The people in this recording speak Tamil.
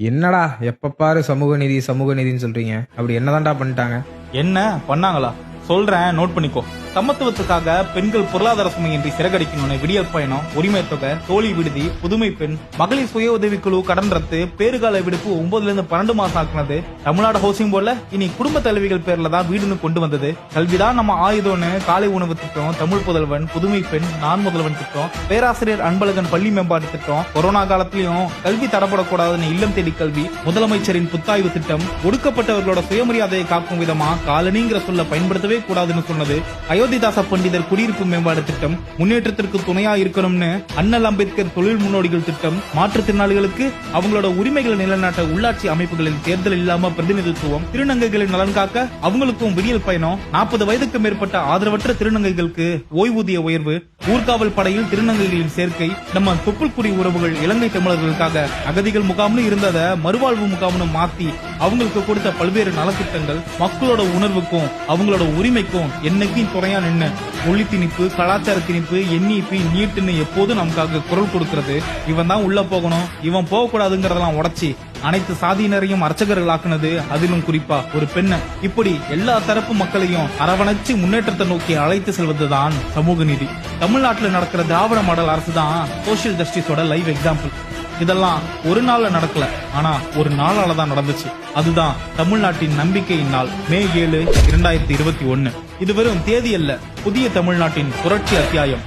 என்னடா எப்ப பாரு சமூக நீதி சமூக நீதின்னு சொல்றீங்க? அப்படி என்னதான்டா பண்ணிட்டாங்க? என்ன பண்ணாங்களா? சொல்றேன், நோட் பண்ணிக்கோ. சமத்துவத்துக்காக பெண்கள் பொருளாதார சுமையின்றி சிறகடிக்கணும்னு விடியல் பயணம், உரிமை தொகை, தோழி விடுதி, புதுமை பெண், மகளிர் சுய உதவிக்குழு கடன் ரத்து, பேறுகால விடுப்பு 9ல இருந்து 12 மாசம் ஆக்குனது, தமிழ்நாடு ஹவுசிங் போர்டுல இனி குடும்ப தலைவிகள் பேர்ல தான் வீடுன்னு கொண்டு வந்தது, கல்விதான் நம்ம ஆயுதம்னு காலை உணவு திட்டம், தமிழ் புதல்வன், புதுமை பெண், நான் முதல்வன் திட்டம், பேராசிரியர் அன்பழகன் பள்ளி மேம்பாட்டு திட்டம், கொரோனா காலத்திலயும் கல்வி தரப்படக்கூடாதுன்னு இல்லம் தேடி கல்வி, முதலமைச்சரின் புத்தாய்வு திட்டம், ஒடுக்கப்பட்டவர்களோட சுயமரியாதையை காக்கும் விதமா காலனிங்கிற சொல்ல பயன்படுத்தவே கூடாதுன்னு சொன்னது, அயோத்திதாச பண்டிதர் குடியிருப்பு மேம்பாடு திட்டம், முன்னேற்றத்திற்கு துணையா இருக்கணும்னு அண்ணல் அம்பேத்கர் தொழில் முன்னோடிகள் திட்டம், மாற்றுத்திறனாளிகளுக்கு அவங்களோட உரிமைகளை நிலைநாட்ட உள்ளாட்சி அமைப்புகளில் தேர்தல் இல்லாம பிரதிநிதித்துவம், திருநங்கைகளின் நலன் காக்க அவங்களுக்கும் விடியல் பயணம், 40 வயதுக்கு மேற்பட்ட ஆதரவற்ற திருநங்கைகளுக்கு ஓய்வூதிய உயர்வு, ஊர்காவல் படையில் திருநங்கைகளின் சேர்க்கை, நம்ம தொப்புள்குடி உறவுகள் இலங்கை தமிழர்களுக்காக அகதிகள் முகாம்னு இருந்தத மறுவாழ்வு முகாம்னு மாத்தி அவங்களுக்கு கொடுத்த பல்வேறு நலத்திட்டங்கள், மக்களோட உணர்வுக்கும் அவங்களோட உரிமைக்கும் என்னைக்கும் துணையா நின்று மொழி திணிப்பு, கலாச்சார திணிப்பு, என்இபி, நீட்டுன்னு எப்போதும் நமக்காக குரல் கொடுக்கிறது. இவன் தான் உள்ள போகணும், இவன் போக கூடாதுங்கிறதெல்லாம் உடைச்சி அனைத்து சாதியினரையும் அர்ச்சகர்களாக்குனது, அதிலும் குறிப்பா ஒரு பெண்ணை, இப்படி எல்லா தரப்பு மக்களையும் அரவணைச்சு முன்னேற்றத்தை நோக்கி அழைத்து செல்வதுதான் சமூக நீதி. தமிழ்நாட்டில் நடக்கிற திராவிட மாடல் அரசு தான் சோசியல் ஜஸ்டிஸோட லைவ் எக்ஸாம்பிள். இதெல்லாம் ஒரு நாள்ல நடக்கல, ஆனா ஒரு நாளால தான் நடந்துச்சு. அதுதான் தமிழ்நாட்டின் நம்பிக்கையின் நாள், மே 7, 2021. இது வெறும் தேதி அல்ல, புதிய தமிழ்நாட்டின் புரட்சி அத்தியாயம்.